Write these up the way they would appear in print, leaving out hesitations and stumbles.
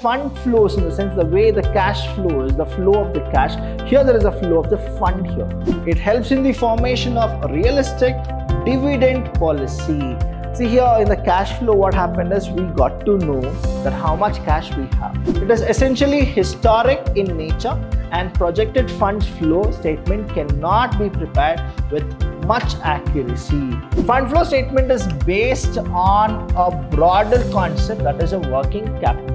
fund flows, in the sense the way the cash flows, the flow of the cash, here there is a flow of the fund here. It helps in the formation of realistic dividend policy. See here in the cash flow, what happened is we got to know that how much cash we have. It is essentially historic in nature, and projected funds flow statement cannot be prepared with much accuracy. Fund flow statement is based on a broader concept, that is a working capital.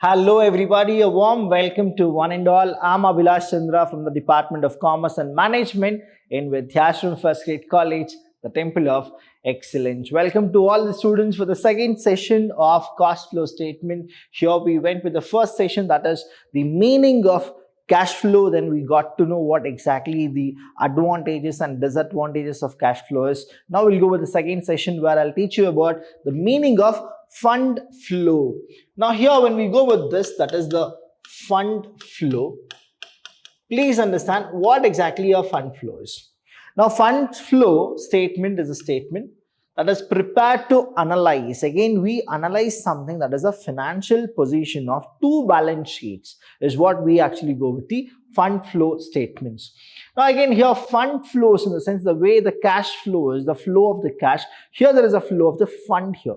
Hello everybody, a warm welcome to one and all. I'm Abhilash Chandra from the Department of Commerce and Management in Vidhyashram First Grade College, the Temple of Excellence. Welcome to all the students for the second session of cost flow statement. Here we went with the first session, that is the meaning of cash flow. Then we got to know what exactly the advantages and disadvantages of cash flow is. Now we'll go with the second session where I'll teach you about the meaning of fund flow. Now here when we go with this, that is the fund flow, please understand what exactly a fund flow is. Now fund flow statement is a statement that is prepared to analyze. Again, we analyze something, that is a financial position of two balance sheets is what we actually go with the fund flow statements. Now again here fund flows, in the sense the way the cash flow is, the flow of the cash, here there is a flow of the fund here.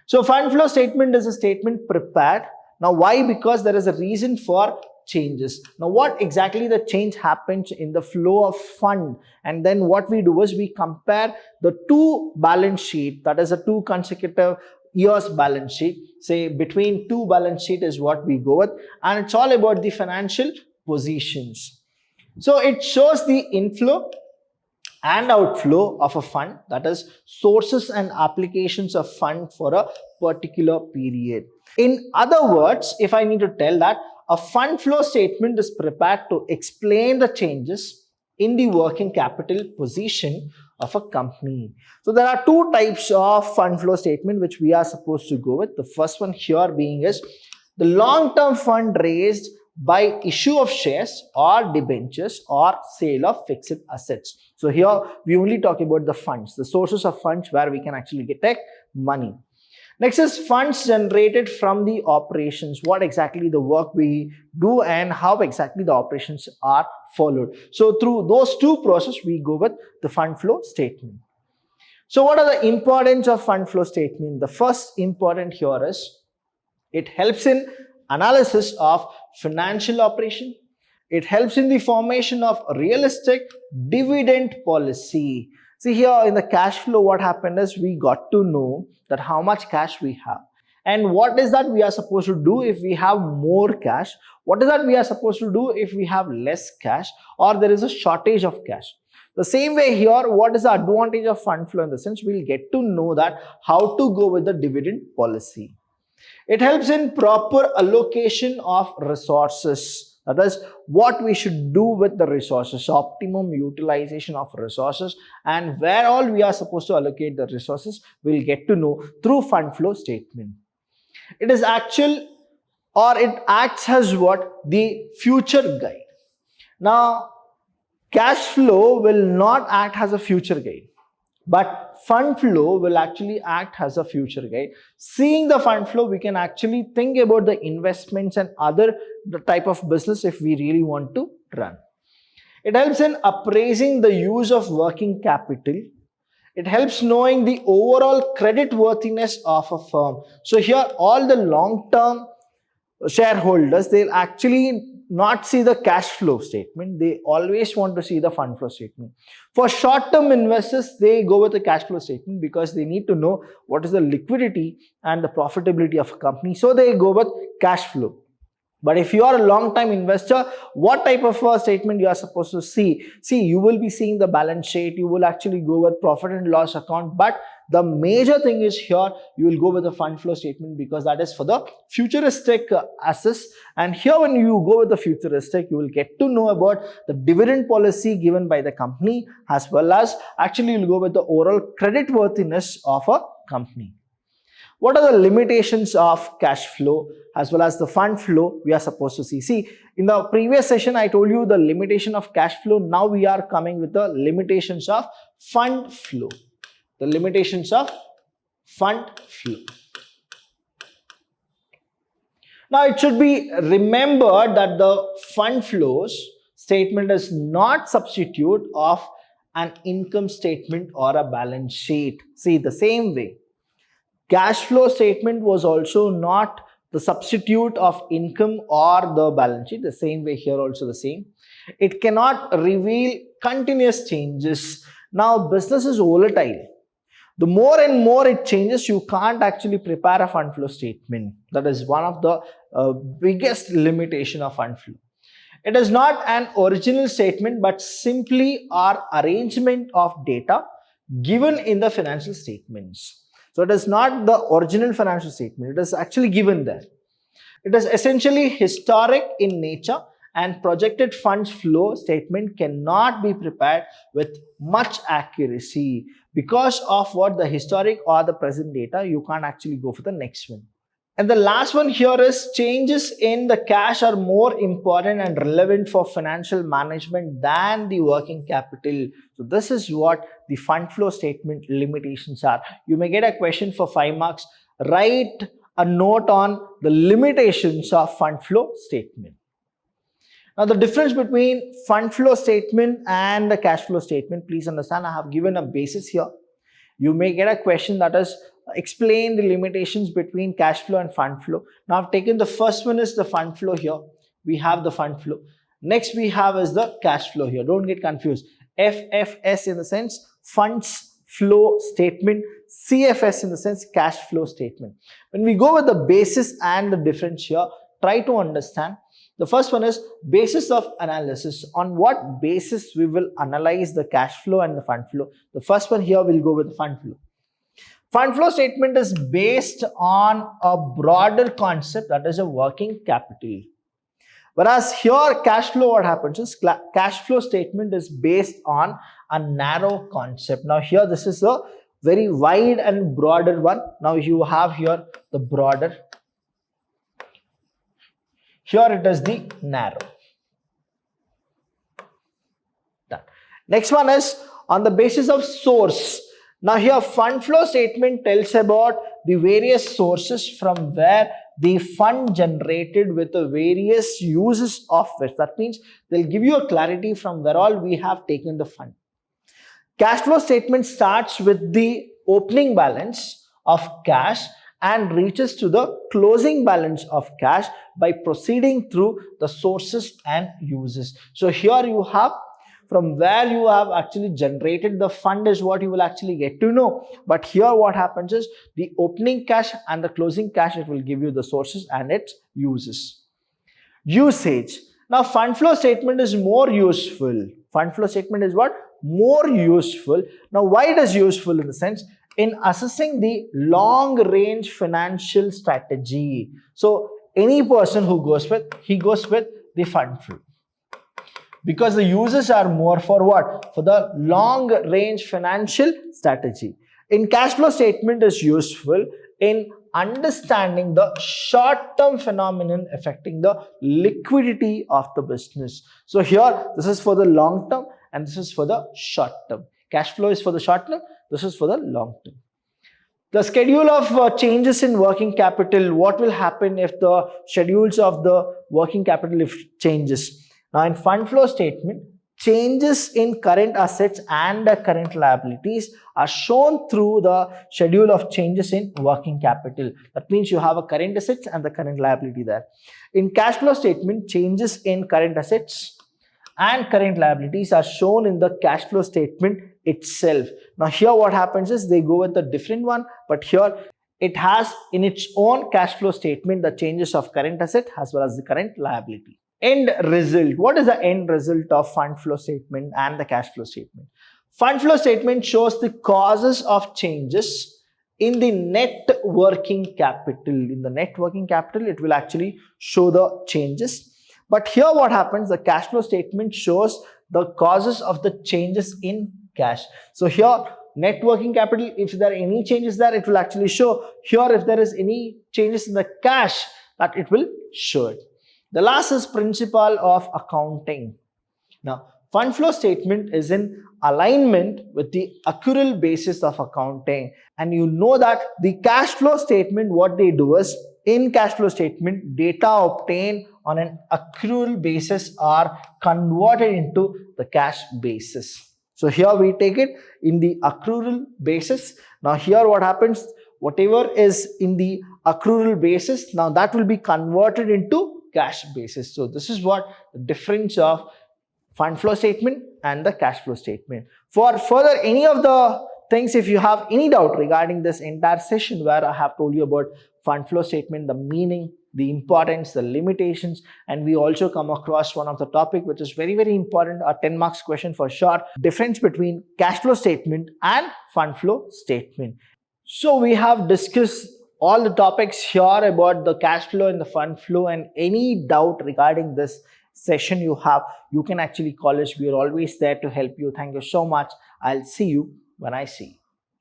So fund flow statement is a statement prepared. Now why? Because there is a reason for changes. Now what exactly the change happens in the flow of fund, and then what we do is we compare the two balance sheet, that is a two consecutive years balance sheet, say between two balance sheet is what we go with, and it's all about the financial positions. So it shows the inflow and outflow of a fund, that is sources and applications of fund for a particular period. In other words, if I need to tell that, a fund flow statement is prepared to explain the changes in the working capital position of a company. So there are two types of fund flow statement which we are supposed to go with. The first one here being is the long-term fund raised by issue of shares or debentures or sale of fixed assets. So here we only talk about the funds, the sources of funds where we can actually take money. Next is funds generated from the operations, what exactly the work we do and how exactly the operations are followed. So through those two processes we go with the fund flow statement. So what are the importance of fund flow statement? The first important here is it helps in analysis of financial operation. It helps in the formation of realistic dividend policy. See here in the cash flow, what happened is we got to know that how much cash we have. And what is that we are supposed to do if we have more cash? What is that we are supposed to do if we have less cash or there is a shortage of cash? The same way here, what is the advantage of fund flow? In the sense, we'll get to know that how to go with the dividend policy. It helps in proper allocation of resources. That is what we should do with the resources, optimum utilization of resources, and where all we are supposed to allocate the resources, we'll get to know through fund flow statement. It is actual, or it acts as what? The future guide. Now, cash flow will not act as a future guide, but fund flow will actually act as a future guide. Seeing the fund flow, we can actually think about the investments and other type of business if we really want to run. It helps in appraising the use of working capital. It helps knowing the overall credit worthiness of a firm. So here all the long-term shareholders, they'll actually not see the cash flow statement. They always want to see the fund flow statement. For short-term investors, they go with the cash flow statement because they need to know what is the liquidity and the profitability of a company. So they go with cash flow. But if you are a long-time investor, what type of statement you are supposed to see? See, you will be seeing the balance sheet. You will actually go with profit and loss account. But the major thing is here, you will go with the fund flow statement because that is for the futuristic assets. And here when you go with the futuristic, you will get to know about the dividend policy given by the company, as well as actually you'll go with the overall credit worthiness of a company. What are the limitations of cash flow as well as the fund flow we are supposed to see? See, in the previous session, I told you the limitation of cash flow. Now we are coming with the limitations of fund flow. The limitations of fund flow. Now it should be remembered that the fund flows statement is not substitute of an income statement or a balance sheet. See, the same way, cash flow statement was also not the substitute of income or the balance sheet. The same way here also the same. It cannot reveal continuous changes. Now business is volatile. The more and more it changes, you can't actually prepare a fund flow statement. That is one of the biggest limitation of fund flow. It is not an original statement, but simply our arrangement of data given in the financial statements. So it is not the original financial statement. It is actually given there. It is essentially historic in nature, and projected funds flow statement cannot be prepared with much accuracy. Because of what the historic or the present data, you can't actually go for the next one. And the last one here is changes in the cash are more important and relevant for financial management than the working capital. So this is what the fund flow statement limitations are. You may get a question for 5 marks. Write a note on the limitations of fund flow statement. Now the difference between fund flow statement and the cash flow statement, please understand I have given a basis here. You may get a question that is explain the limitations between cash flow and fund flow. Now I've taken the first one is the fund flow here. We have the fund flow. Next we have is the cash flow here. Don't get confused. FFS in the sense funds flow statement, CFS in the sense cash flow statement. When we go with the basis and the difference here, try to understand. The first one is basis of analysis. On what basis we will analyze the cash flow and the fund flow? The first one here will go with the fund flow. Fund flow statement is based on a broader concept, that is a working capital. Whereas here cash flow, what happens is cash flow statement is based on a narrow concept. Now here this is a very wide and broader one. Now you have here the broader. Here it is the narrow. Done. Next one is on the basis of source. Now here fund flow statement tells about the various sources from where the fund generated with the various uses of which. That means they'll give you a clarity from where all we have taken the fund. Cash flow statement starts with the opening balance of cash and reaches to the closing balance of cash by proceeding through the sources and uses. So here you have from where you have actually generated the fund is what you will actually get to know. But here what happens is the opening cash and the closing cash, it will give you the sources and its uses. Usage. Now fund flow statement is more useful. Fund flow statement is what? More useful. Now why it is useful in the sense in assessing the long range financial strategy. So any person who goes with, he goes with the fund flow. Because the uses are more for what? For the long range financial strategy. In cash flow statement is useful in understanding the short term phenomenon affecting the liquidity of the business. So here this is for the long term and this is for the short term. Cash flow is for the short term, this is for the long term. The schedule of changes in working capital. What will happen if the schedules of the working capital changes? Now in fund flow statement, changes in current assets and current liabilities are shown through the schedule of changes in working capital. That means you have a current assets and the current liability there. In cash flow statement, changes in current assets and current liabilities are shown in the cash flow statement itself. Now here what happens is they go with a different one, but here it has in its own cash flow statement the changes of current asset as well as the current liability. End result. What is the end result of fund flow statement and the cash flow statement? Fund flow statement shows the causes of changes in the net working capital. In the net working capital, it will actually show the changes. But here what happens, the cash flow statement shows the causes of the changes in cash. So here net working capital, if there are any changes there, it will actually show. Here if there is any changes in the cash, that it will show it. The last is principle of accounting. Now Fund flow statement is in alignment with the accrual basis of accounting. And you know that the cash flow statement, what they do is, in cash flow statement, data obtained on an accrual basis are converted into the cash basis. So here we take it in the accrual basis. Now here what happens, whatever is in the accrual basis, now that will be converted into cash basis. So this is what the difference of fund flow statement and the cash flow statement. For further any of the things, if you have any doubt regarding this entire session where I have told you about fund flow statement, the meaning, the importance, the limitations, and we also come across one of the topic which is very, very important, a 10 marks question for sure, difference between cash flow statement and fund flow statement. So we have discussed all the topics here about the cash flow and the fund flow, and any doubt regarding this session you have, you can actually call us. We are always there to help you. Thank you so much. I'll see you when I see you.